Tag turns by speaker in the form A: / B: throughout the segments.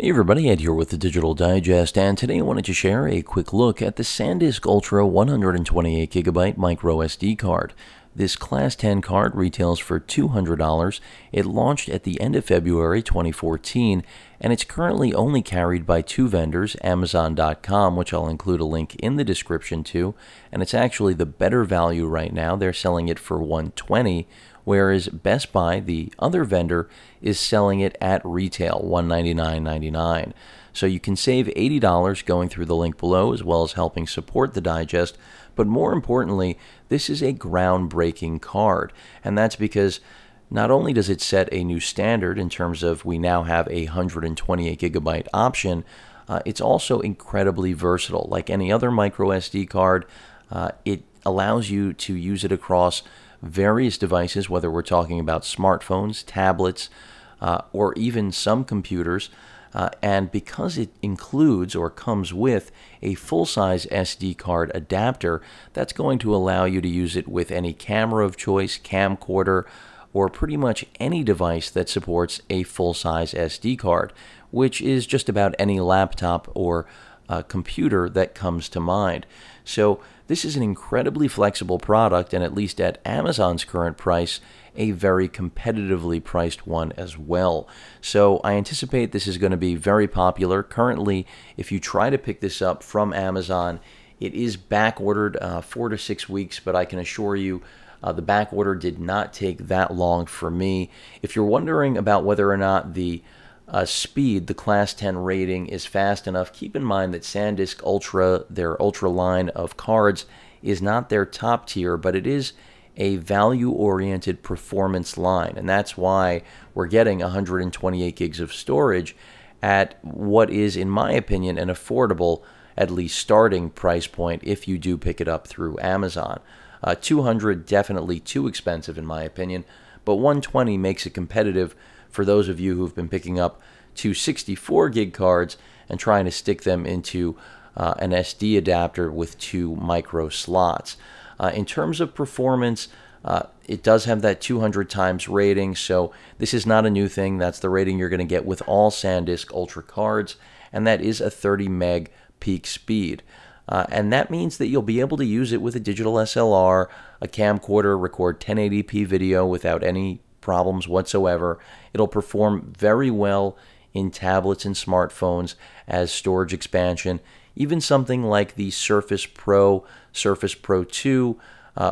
A: Hey everybody, Ed here with the Digital Digest, and today I wanted to share a quick look at the SanDisk Ultra 128GB microSD card. This Class 10 card retails for $200. It launched at the end of February 2014, and it's currently only carried by two vendors, Amazon.com, which I'll include a link in the description to, and it's actually the better value right now. They're selling it for $120, whereas Best Buy, the other vendor, is selling it at retail, $199.99. So you can save $80 going through the link below, as well as helping support the digest. But more importantly, this is a groundbreaking card, and that's because not only does it set a new standard in terms of we now have a 128GB option, it's also incredibly versatile. Like any other micro SD card, it allows you to use it across various devices, whether we're talking about smartphones, tablets, or even some computers. And because it includes or comes with a full-size SD card adapter, that's going to allow you to use it with any camera of choice, camcorder, or pretty much any device that supports a full-size SD card, which is just about any laptop or computer that comes to mind. So this is an incredibly flexible product, and at least at Amazon's current price, a very competitively priced one as well. So I anticipate this is going to be very popular. Currently, if you try to pick this up from Amazon, it is back ordered 4 to 6 weeks, but I can assure you the back order did not take that long for me. If you're wondering about whether or not the speed, the Class 10 rating, is fast enough, keep in mind that SanDisk Ultra, their Ultra line of cards, is not their top tier, but it is a value-oriented performance line, and that's why we're getting 128 gigs of storage at what is, in my opinion, an affordable, at least starting price point if you do pick it up through Amazon. 200 definitely too expensive in my opinion, but 120 makes it competitive for those of you who've been picking up two 64 gig cards and trying to stick them into an SD adapter with two micro slots. In terms of performance, it does have that 200 times rating, so this is not a new thing. That's the rating you're going to get with all SanDisk Ultra cards, and that is a 30 meg peak speed. And that means that you'll be able to use it with a digital SLR, a camcorder, record 1080p video without any problems whatsoever. It'll perform very well in tablets and smartphones as storage expansion, even something like the Surface Pro, Surface Pro 2,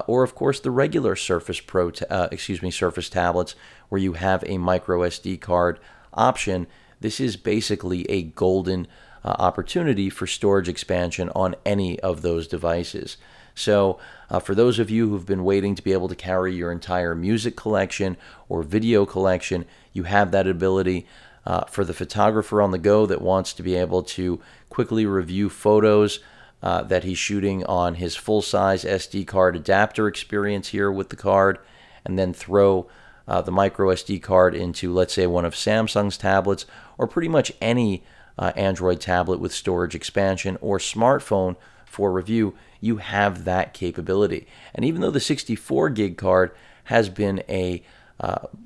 A: or of course the regular Surface Pro, Surface tablets, where you have a micro SD card option. This is basically a golden opportunity for storage expansion on any of those devices. So for those of you who've been waiting to be able to carry your entire music collection or video collection, you have that ability. For the photographer on the go that wants to be able to quickly review photos that he's shooting on his full-size SD card adapter experience here with the card, and then throw the micro SD card into, let's say, one of Samsung's tablets, or pretty much any Android tablet with storage expansion or smartphone for review, you have that capability. And even though the 64 gig card has been a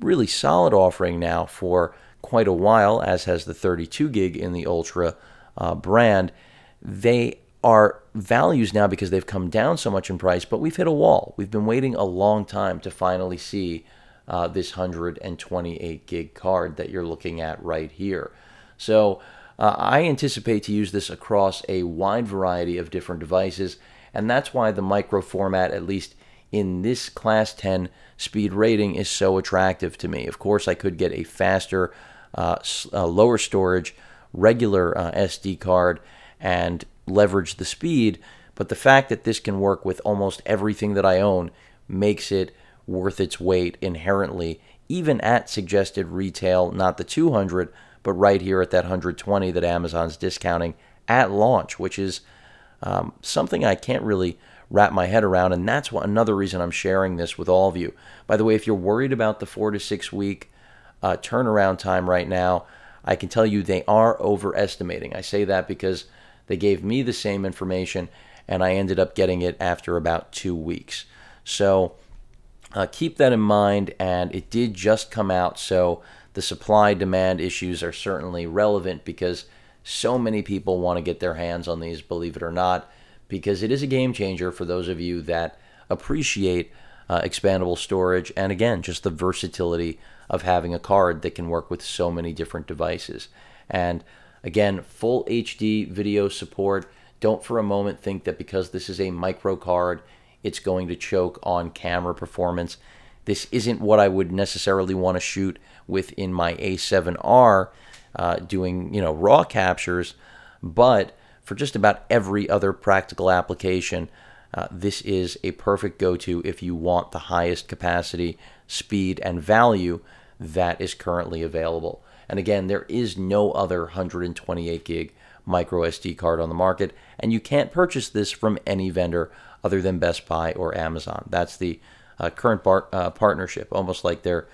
A: really solid offering now for quite a while, as has the 32 gig in the Ultra brand, they are values now because they've come down so much in price, but we've hit a wall. We've been waiting a long time to finally see this 128 gig card that you're looking at right here. So I anticipate to use this across a wide variety of different devices, and that's why the micro format, at least in this Class 10 speed rating, is so attractive to me. Of course, I could get a faster, lower storage, regular SD card and leverage the speed, but the fact that this can work with almost everything that I own makes it worth its weight inherently, even at suggested retail, not the 200, but right here at that 120 that Amazon's discounting at launch, which is something I can't really wrap my head around, and that's another reason I'm sharing this with all of you. By the way, if you're worried about the 4 to 6 week turnaround time right now, I can tell you they are overestimating. I say that because they gave me the same information, and I ended up getting it after about 2 weeks. So keep that in mind, and it did just come out, so the supply-demand issues are certainly relevant because so many people want to get their hands on these, believe it or not, because it is a game changer for those of you that appreciate expandable storage, and again, just the versatility of having a card that can work with so many different devices. And again, full HD video support. Don't for a moment think that because this is a micro card, it's going to choke on camera performance. This isn't what I would necessarily want to shoot with in my A7R doing, raw captures, but for just about every other practical application, this is a perfect go-to if you want the highest capacity, speed, and value that is currently available. And again, there is no other 128 gig micro SD card on the market, and you can't purchase this from any vendor other than Best Buy or Amazon. That's the current partnership, almost like they're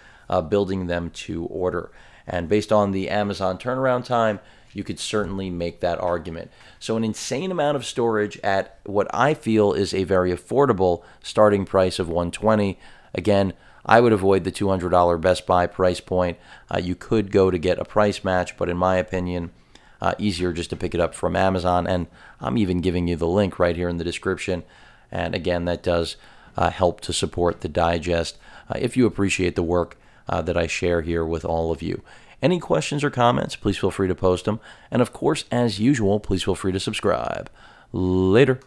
A: building them to order. And based on the Amazon turnaround time, you could certainly make that argument. So an insane amount of storage at what I feel is a very affordable starting price of $120. Again, I would avoid the $200 Best Buy price point. You could go to get a price match, but in my opinion, easier just to pick it up from Amazon. And I'm even giving you the link right here in the description. And again, that does help to support the digest if you appreciate the work that I share here with all of you. Any questions or comments, please feel free to post them. And of course, as usual, please feel free to subscribe. Later.